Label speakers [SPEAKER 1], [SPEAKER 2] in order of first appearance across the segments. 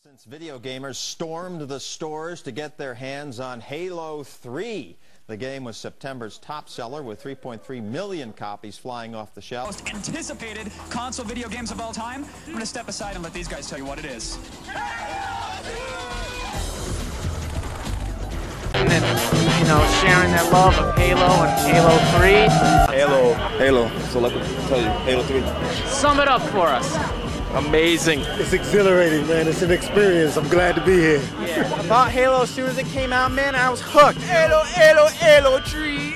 [SPEAKER 1] Since video gamers stormed the stores to get their hands on Halo 3. The game was September's top seller with 3.3 million copies flying off the shelf.
[SPEAKER 2] Most anticipated console video games of all time. I'm going to step aside and let these guys tell you what it is.
[SPEAKER 3] And then, you know, sharing that love of Halo and Halo 3.
[SPEAKER 4] Halo. So let me tell you, Halo 3.
[SPEAKER 3] Sum it up for us.
[SPEAKER 4] Amazing.
[SPEAKER 5] It's exhilarating, man. It's an experience. I'm glad to be here.
[SPEAKER 3] Yeah, I bought Halo as soon as it came out, man. I was hooked. Halo 3.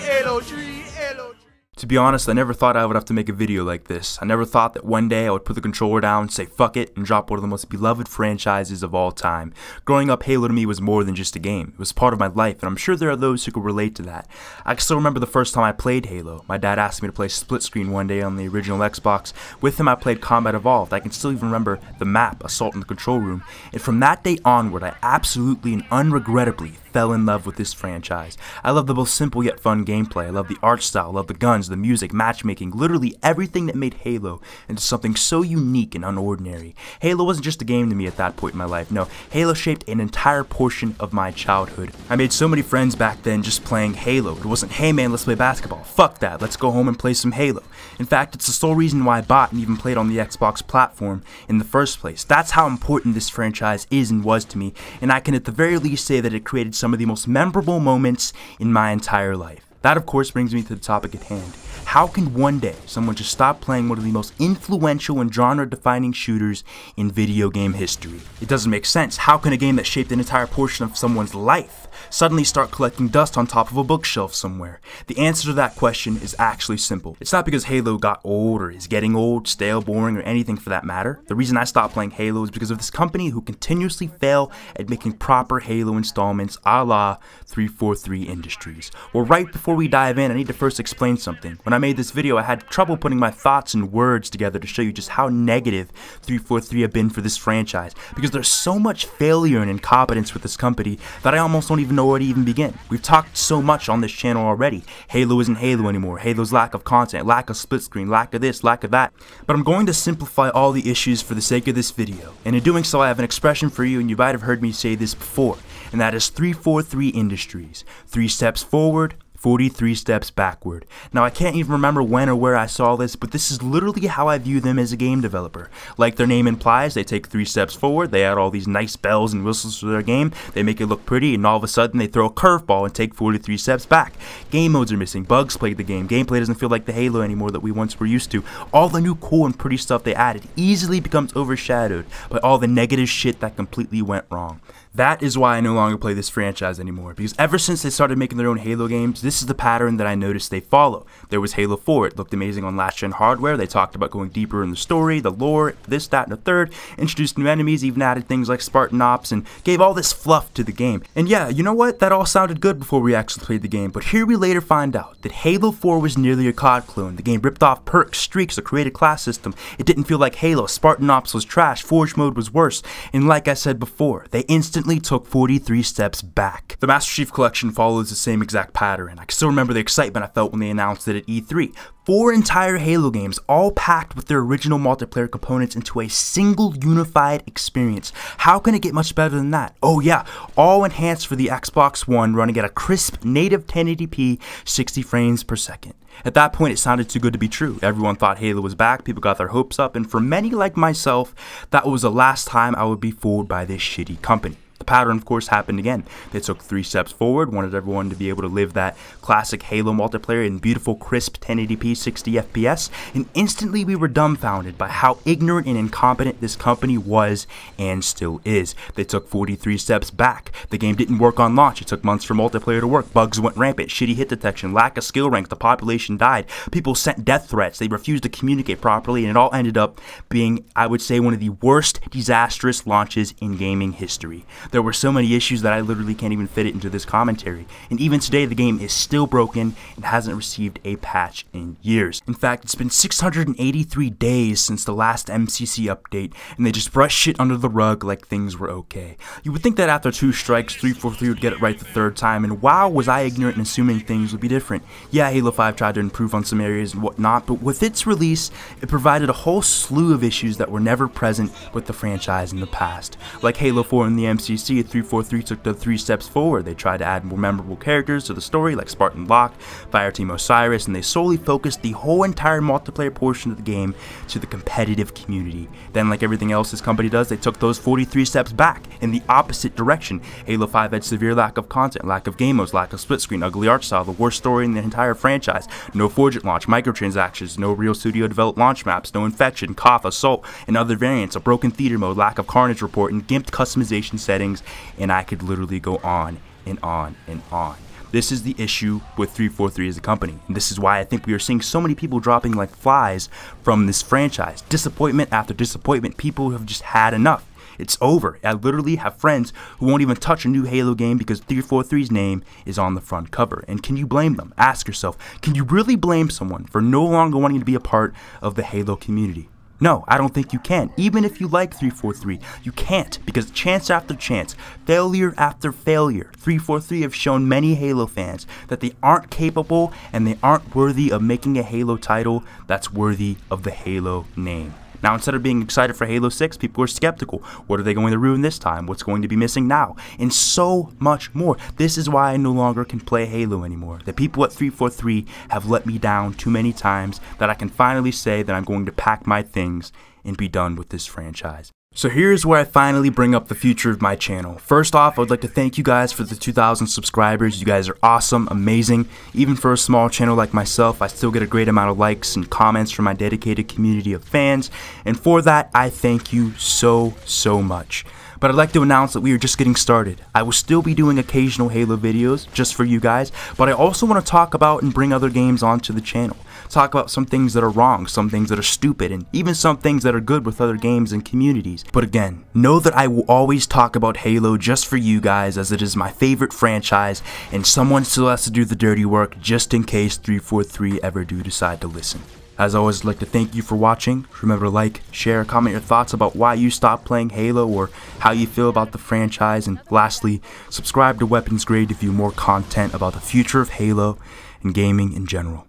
[SPEAKER 6] To be honest, I never thought I would have to make a video like this. I never thought that one day I would put the controller down, say fuck it, and drop one of the most beloved franchises of all time. Growing up, Halo to me was more than just a game. It was part of my life, and I'm sure there are those who could relate to that. I can still remember the first time I played Halo. My dad asked me to play split screen one day on the original Xbox. With him, I played Combat Evolved. I can still even remember the map, Assault in the Control Room. And from that day onward, I absolutely and unregrettably fell in love with this franchise. I love the most simple yet fun gameplay. I love the art style, I love the guns, the music, matchmaking, literally everything that made Halo into something so unique and unordinary. Halo wasn't just a game to me at that point in my life. No, Halo shaped an entire portion of my childhood. I made so many friends back then just playing Halo. It wasn't, hey man, let's play basketball. Fuck that, let's go home and play some Halo. In fact, it's the sole reason why I bought and even played on the Xbox platform in the first place. That's how important this franchise is and was to me, and I can at the very least say that it created some of the most memorable moments in my entire life. That of course brings me to the topic at hand. How can one day someone just stop playing one of the most influential and genre-defining shooters in video game history? It doesn't make sense. How can a game that shaped an entire portion of someone's life suddenly start collecting dust on top of a bookshelf somewhere? The answer to that question is actually simple. It's not because Halo got old or is getting old, stale, boring, or anything for that matter. The reason I stopped playing Halo is because of this company who continuously fail at making proper Halo installments a la 343 Industries. Well, right before we dive in, I need to first explain something. When I made this video, I had trouble putting my thoughts and words together to show you just how negative 343 have been for this franchise, because there's so much failure and incompetence with this company that I almost don't even know where to even begin. We've talked so much on this channel already. Halo isn't Halo anymore. Halo's lack of content, lack of split screen, lack of this, lack of that. But I'm going to simplify all the issues for the sake of this video. And in doing so, I have an expression for you, and you might have heard me say this before, and that is 343 Industries. 3 steps forward, 43 steps backward. Now, I can't even remember when or where I saw this, but this is literally how I view them as a game developer. Like their name implies, they take 3 steps forward, they add all these nice bells and whistles to their game, they make it look pretty, and all of a sudden they throw a curveball and take 43 steps back. Game modes are missing, bugs plague the game, gameplay doesn't feel like the Halo anymore that we once were used to. All the new cool and pretty stuff they added easily becomes overshadowed by all the negative shit that completely went wrong. That is why I no longer play this franchise anymore, because ever since they started making their own Halo games, this is the pattern that I noticed they follow. There was Halo 4, it looked amazing on last-gen hardware, they talked about going deeper in the story, the lore, this, that, and the third, introduced new enemies, even added things like Spartan Ops, and gave all this fluff to the game. And yeah, you know what, that all sounded good before we actually played the game, but here we later find out that Halo 4 was nearly a COD clone. The game ripped off perks, streaks, a created class system, it didn't feel like Halo, Spartan Ops was trash, Forge mode was worse, and like I said before, they instantly took 43 steps back. The Master Chief Collection follows the same exact pattern. I can still remember the excitement I felt when they announced it at E3. 4 entire Halo games, all packed with their original multiplayer components into a single unified experience. How can it get much better than that? Oh yeah, all enhanced for the Xbox One, running at a crisp native 1080p 60 frames per second. At that point, it sounded too good to be true. Everyone thought Halo was back, people got their hopes up, and for many like myself, that was the last time I would be fooled by this shitty company. The pattern, of course, happened again. They took 3 steps forward, wanted everyone to be able to live that classic Halo multiplayer in beautiful, crisp 1080p 60 FPS, and instantly we were dumbfounded by how ignorant and incompetent this company was and still is. They took 43 steps back. The game didn't work on launch. It took months for multiplayer to work. Bugs went rampant, shitty hit detection, lack of skill rank, the population died, people sent death threats, they refused to communicate properly, and it all ended up being, I would say, one of the worst disastrous launches in gaming history. There were so many issues that I literally can't even fit it into this commentary, and even today the game is still broken and hasn't received a patch in years. In fact, it's been 683 days since the last MCC update, and they just brushed shit under the rug like things were okay. You would think that after 2 strikes, 343 would get it right the 3rd time, and wow, was I ignorant in assuming things would be different. Yeah, Halo 5 tried to improve on some areas and whatnot, but with its release, it provided a whole slew of issues that were never present with the franchise in the past. Like Halo 4 in the MCC, 343 took the 3 steps forward. They tried to add more memorable characters to the story like Spartan Locke, Fireteam Osiris, and they solely focused the whole entire multiplayer portion of the game to the competitive community. Then, like everything else this company does, they took those 43 steps back in the opposite direction. Halo 5 had severe lack of content, lack of game modes, lack of split screen, ugly art style, the worst story in the entire franchise, no Forge launch, microtransactions, no real studio developed launch maps, no Infection, Koth, Assault, and other variants, a broken theater mode, lack of Carnage report, and gimped customization settings, and I could literally go on and on and on. This is the issue with 343 as a company, and this is why I think we are seeing so many people dropping like flies from this franchise. Disappointment after disappointment, people have just had enough. It's over. I literally have friends who won't even touch a new Halo game because 343's name is on the front cover. And can you blame them? Ask yourself, can you really blame someone for no longer wanting to be a part of the Halo community? No, I don't think you can. Even if you like 343, you can't, because chance after chance, failure after failure, 343 have shown many Halo fans that they aren't capable and they aren't worthy of making a Halo title that's worthy of the Halo name. Now, instead of being excited for Halo 6, people are skeptical. What are they going to ruin this time? What's going to be missing now? And so much more. This is why I no longer can play Halo anymore. The people at 343 have let me down too many times that I can finally say that I'm going to pack my things and be done with this franchise. So here's where I finally bring up the future of my channel. First off, I would like to thank you guys for the 2,000 subscribers. You guys are awesome, amazing. Even for a small channel like myself, I still get a great amount of likes and comments from my dedicated community of fans. And for that, I thank you so much. But I'd like to announce that we are just getting started. I will still be doing occasional Halo videos just for you guys, but I also want to talk about and bring other games onto the channel. Talk about some things that are wrong, some things that are stupid, and even some things that are good with other games and communities. But again, know that I will always talk about Halo just for you guys, as it is my favorite franchise, and someone still has to do the dirty work just in case 343 ever do decide to listen. As always, I'd like to thank you for watching. Remember to like, share, comment your thoughts about why you stopped playing Halo or how you feel about the franchise. And lastly, subscribe to Weapons Grade to view more content about the future of Halo and gaming in general.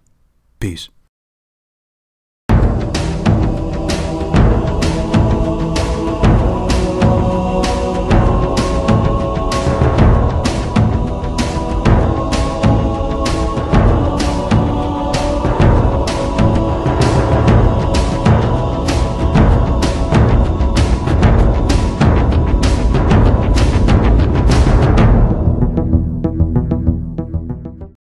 [SPEAKER 6] Peace.